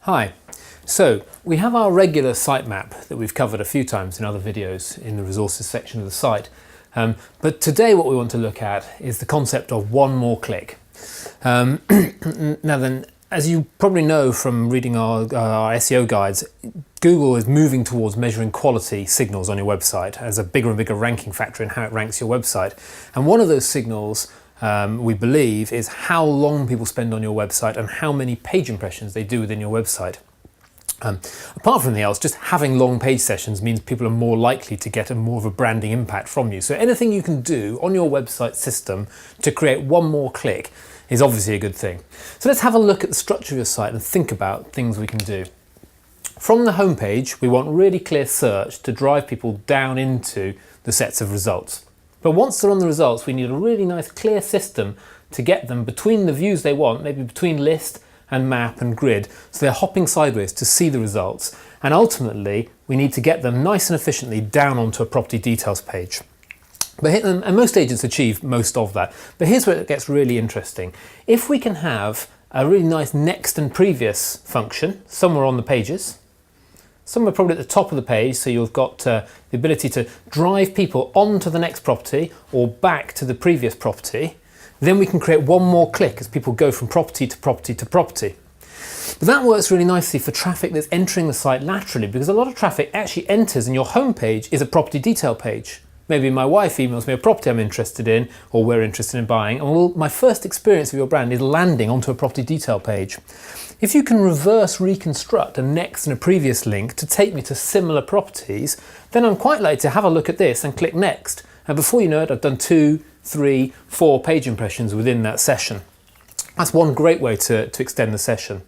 Hi, so we have our regular sitemap that we've covered a few times in other videos in the resources section of the site. But today what we want to look at is the concept of one more click. Now then, as you probably know from reading our SEO guides, Google is moving towards measuring quality signals on your website as a bigger and bigger ranking factor in how it ranks your website. And one of those signals we believe is how long people spend on your website and how many page impressions they do within your website. Apart from anything else, just having long page sessions means people are more likely to get more of a branding impact from you. So anything you can do on your website system to create one more click is obviously a good thing. So let's have a look at the structure of your site and think about things we can do. From the home page, we want really clear search to drive people down into the sets of results. But once they're on the results, we need a really nice clear system to get them between the views they want, maybe between list and map and grid, so they're hopping sideways to see the results. And ultimately, we need to get them nice and efficiently down onto a property details page. And most agents achieve most of that. But here's where it gets really interesting. If we can have a really nice next and previous function somewhere on the pages, somewhere probably at the top of the page, so you've got the ability to drive people onto the next property or back to the previous property, then we can create one more click as people go from property to property to property. But that works really nicely for traffic that's entering the site laterally, because a lot of traffic actually enters and your home page is a property detail page. Maybe my wife emails me a property I'm interested in or we're interested in buying, and my first experience of your brand is landing onto a property detail page. If you can reverse reconstruct a next and a previous link to take me to similar properties, then I'm quite likely to have a look at this and click next. And before you know it, I've done 2, 3, 4 page impressions within that session. That's one great way to extend the session.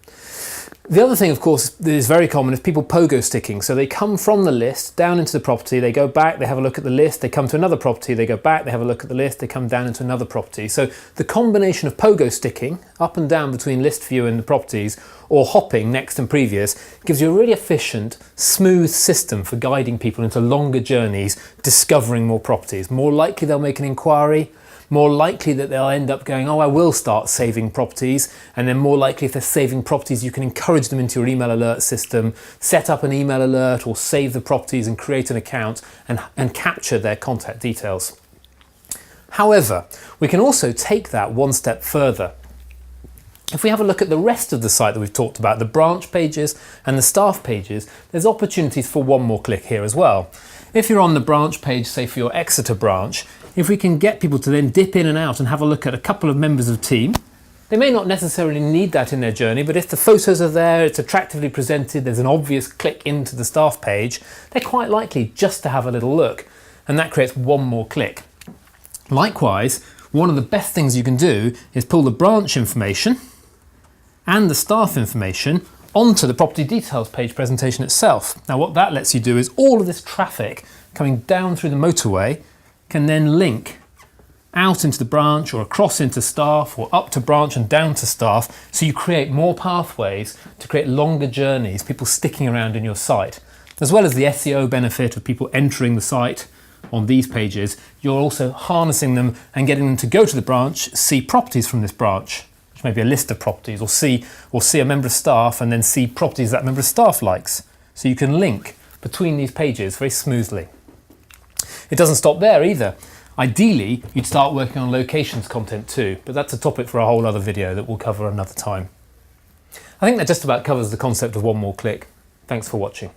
The other thing, of course, that is very common is people pogo sticking. So they come from the list down into the property, they go back, they have a look at the list, they come to another property, they go back, they have a look at the list, they come down into another property. So the combination of pogo sticking up and down between list view and the properties, or hopping next and previous, gives you a really efficient, smooth system for guiding people into longer journeys, discovering more properties. More likely they'll make an inquiry, more likely that they'll end up going, oh, I will start saving properties, and then more likely if they're saving properties, you can encourage them into your email alert system, set up an email alert or save the properties and create an account and capture their contact details. However, we can also take that one step further. If we have a look at the rest of the site that we've talked about, the branch pages and the staff pages, there's opportunities for one more click here as well. If you're on the branch page, say for your Exeter branch, if we can get people to then dip in and out and have a look at a couple of members of the team, they may not necessarily need that in their journey, but if the photos are there, it's attractively presented, there's an obvious click into the staff page, they're quite likely just to have a little look, and that creates one more click. Likewise, one of the best things you can do is pull the branch information and the staff information onto the property details page presentation itself. Now what that lets you do is all of this traffic coming down through the motorway can then link out into the branch or across into staff or up to branch and down to staff, so you create more pathways to create longer journeys, people sticking around in your site. As well as the SEO benefit of people entering the site on these pages, you're also harnessing them and getting them to go to the branch, see properties from this branch, which may be a list of properties, or see a member of staff and then see properties that member of staff likes. So you can link between these pages very smoothly. It doesn't stop there either. Ideally, you'd start working on locations content too, but that's a topic for a whole other video that we'll cover another time. I think that just about covers the concept of one more click. Thanks for watching.